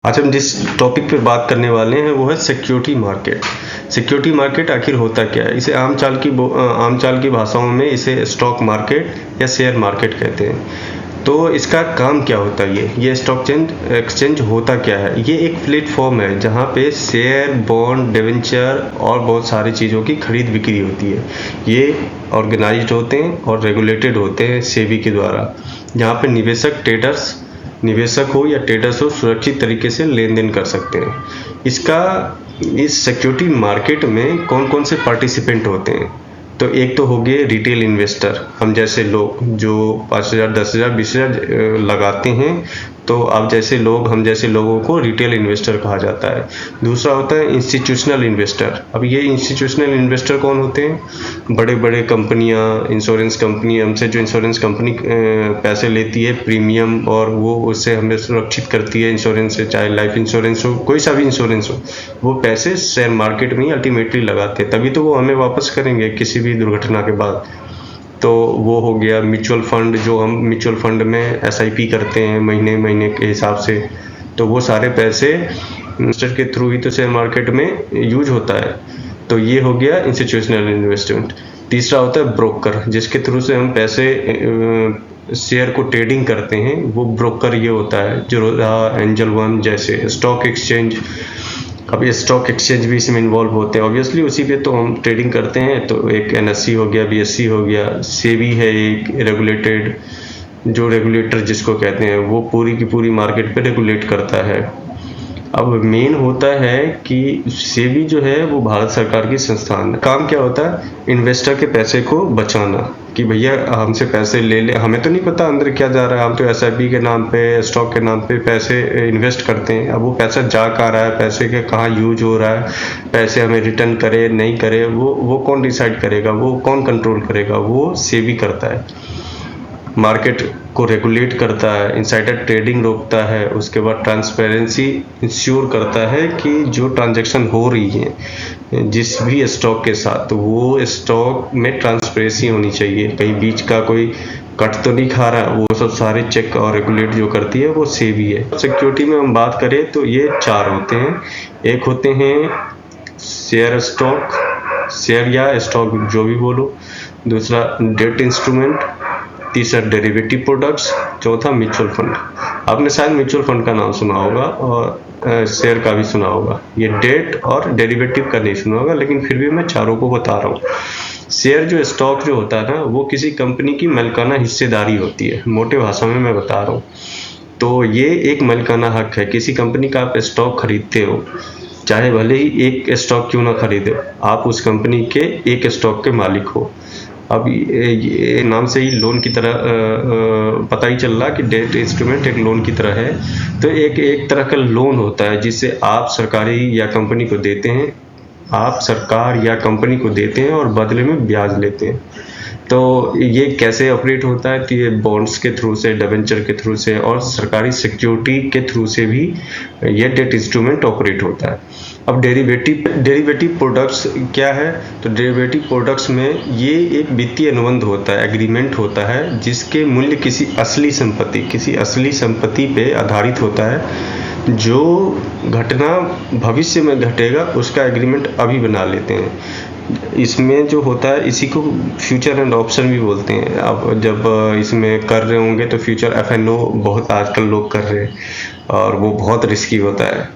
आज हम जिस टॉपिक पर बात करने वाले हैं वो है सिक्योरिटी मार्केट। सिक्योरिटी मार्केट आखिर होता क्या है? इसे आम चाल की भाषाओं में इसे स्टॉक मार्केट या शेयर मार्केट कहते हैं। तो इसका काम क्या होता है? ये स्टॉक एक्सचेंज होता क्या है? ये एक प्लेटफॉर्म है जहाँ पे शेयर, बॉन्ड, डिवेंचर और बहुत सारी चीज़ों की खरीद बिक्री होती है। ये ऑर्गेनाइज्ड होते हैं और रेगुलेटेड होते हैं सेबी के द्वारा, जहाँ पे निवेशक हो या ट्रेडर्स हो सुरक्षित तरीके से लेन देन कर सकते हैं। इस सिक्योरिटी मार्केट में कौन कौन से पार्टिसिपेंट होते हैं? तो एक तो हो गए रिटेल इन्वेस्टर, हम जैसे लोग जो 5,000, 10,000, 20,000 लगाते हैं। तो हम जैसे लोगों को रिटेल इन्वेस्टर कहा जाता है। दूसरा होता है इंस्टीट्यूशनल इन्वेस्टर। अब ये इंस्टीट्यूशनल इन्वेस्टर कौन होते हैं? बड़े बड़े कंपनियां, इंश्योरेंस कंपनी, हमसे जो इंश्योरेंस कंपनी पैसे लेती है प्रीमियम, और वो उससे हमें सुरक्षित करती है इंश्योरेंस से, चाहे लाइफ इंश्योरेंस हो, कोई सा भी इंश्योरेंस हो। वो पैसे शेयर मार्केट में ही अल्टीमेटली लगाते हैं, तभी तो वो हमें वापस करेंगे किसी भी दुर्घटना के बाद। तो वो हो गया म्यूचुअल फंड, जो हम म्यूचुअल फंड में एसआईपी करते हैं महीने महीने के हिसाब से। तो वो सारे पैसे इन्वेस्टर के थ्रू ही तो शेयर मार्केट में यूज होता है। तो ये हो गया इंस्टीट्यूशनल इन्वेस्टमेंट। तीसरा होता है ब्रोकर, जिसके थ्रू से हम पैसे शेयर को ट्रेडिंग करते हैं। वो ब्रोकर ये होता है जो एंजल वन जैसे स्टॉक एक्सचेंज। अब ये स्टॉक एक्सचेंज भी इसमें इन्वॉल्व होते हैं, ऑब्वियसली उसी पे तो हम ट्रेडिंग करते हैं। तो एक एनएससी हो गया, बीएससी हो गया, सेबी है एक रेगुलेटेड, जो रेगुलेटर जिसको कहते हैं, वो पूरी की पूरी मार्केट पे रेगुलेट करता है। अब मेन होता है कि सेबी जो है वो भारत सरकार की संस्थान है। काम क्या होता है? इन्वेस्टर के पैसे को बचाना, कि भैया हमसे पैसे ले ले, हमें तो नहीं पता अंदर क्या जा रहा है, हम तो एसआईपी के नाम पे, स्टॉक के नाम पे पैसे इन्वेस्ट करते हैं। अब वो पैसा जा कहाँ रहा है, पैसे के कहाँ यूज हो रहा है, पैसे हमें रिटर्न करे नहीं करे, वो कौन डिसाइड करेगा, वो कौन कंट्रोल करेगा? वो सेबी करता है। मार्केट को रेगुलेट करता है, इनसाइडर ट्रेडिंग रोकता है, उसके बाद ट्रांसपेरेंसी इंश्योर करता है कि जो ट्रांजैक्शन हो रही है जिस भी स्टॉक के साथ, तो वो स्टॉक में ट्रांसपेरेंसी होनी चाहिए, कहीं बीच का कोई कट तो नहीं खा रहा। वो सब सारे चेक और रेगुलेट जो करती है वो सेबी है। सिक्योरिटी में हम बात करें तो ये चार होते हैं। एक होते हैं शेयर या स्टॉक जो भी बोलो। दूसरा डेट इंस्ट्रूमेंट। तीसरा डेरिवेटिव प्रोडक्ट्स। चौथा म्यूचुअल फंड। आपने शायद म्यूचुअल फंड का नाम सुना होगा और शेयर का भी सुना होगा। ये डेट और डेरिवेटिव का नहीं सुना होगा, लेकिन फिर भी मैं चारों को बता रहा हूँ। शेयर जो स्टॉक जो होता है ना, वो किसी कंपनी की मालिकाना हिस्सेदारी होती है, मोटे भाषा में मैं बता रहा हूँ। तो ये एक मालिकाना हक है। किसी कंपनी का आप स्टॉक खरीदते हो, चाहे भले ही एक स्टॉक क्यों ना खरीदे, आप उस कंपनी के एक स्टॉक के मालिक हो। अब ये नाम से ही लोन की तरह पता ही चल रहा कि डेट इंस्ट्रूमेंट एक लोन की तरह है। तो एक तरह का लोन होता है जिसे आप सरकारी या कंपनी को देते हैं, और बदले में ब्याज लेते हैं। तो ये कैसे ऑपरेट होता है? तो ये बॉन्ड्स के थ्रू से, डिबेंचर के थ्रू से और सरकारी सिक्योरिटी के थ्रू से भी ये डेट इंस्ट्रूमेंट ऑपरेट होता है। अब डेरिवेटिव प्रोडक्ट्स क्या है? तो डेरिवेटिव प्रोडक्ट्स में ये एक वित्तीय अनुबंध होता है, एग्रीमेंट होता है, जिसके मूल्य किसी असली संपत्ति पे आधारित होता है। जो घटना भविष्य में घटेगा उसका एग्रीमेंट अभी बना लेते हैं। इसमें जो होता है, इसी को फ्यूचर एंड ऑप्शन भी बोलते हैं। अब जब इसमें कर रहे होंगे तो फ्यूचर एफएनओ बहुत आजकल लोग कर रहे हैं, और वो बहुत रिस्की होता है।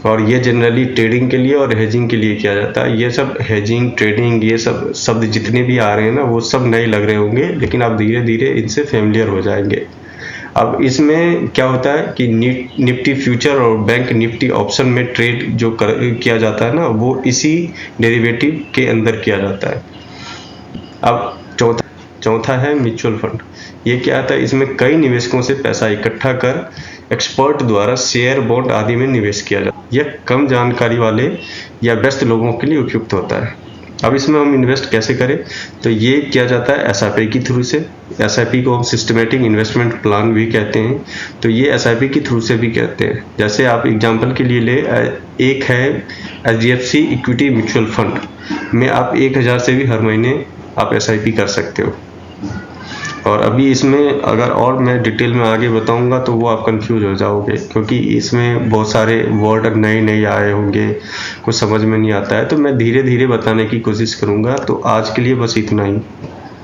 और ये जनरली ट्रेडिंग के लिए और हेजिंग के लिए किया जाता है। ये सब हेजिंग, ट्रेडिंग, ये सब शब्द जितने भी आ रहे हैं ना, वो सब नए लग रहे होंगे, लेकिन आप धीरे धीरे इनसे फेमिलियर हो जाएंगे। अब इसमें क्या होता है कि निफ्टी फ्यूचर और बैंक निफ्टी ऑप्शन में ट्रेड जो किया जाता है ना, वो इसी डेरिवेटिव के अंदर किया जाता है। अब चौथा है म्यूचुअल फंड। ये क्या आता है? इसमें कई निवेशकों से पैसा इकट्ठा कर एक्सपर्ट द्वारा शेयर, बॉन्ड आदि में निवेश किया जाता है। यह कम जानकारी वाले या व्यस्त लोगों के लिए उपयुक्त होता है। अब इसमें हम इन्वेस्ट कैसे करें? तो ये किया जाता है एसआईपी के थ्रू से। एसआईपी को हम सिस्टमेटिक इन्वेस्टमेंट प्लान भी कहते हैं। तो ये एसआईपी के थ्रू से भी कहते हैं। जैसे आप एग्जांपल के लिए ले, एक है एचडीएफसी इक्विटी म्यूचुअल फंड में आप 1,000 से भी हर महीने आप एसआईपी कर सकते हो। और अभी इसमें अगर और मैं डिटेल में आगे बताऊंगा तो वो आप कंफ्यूज हो जाओगे, क्योंकि इसमें बहुत सारे वर्ड नए नए आए होंगे, कुछ समझ में नहीं आता है, तो मैं धीरे धीरे बताने की कोशिश करूंगा। तो आज के लिए बस इतना ही।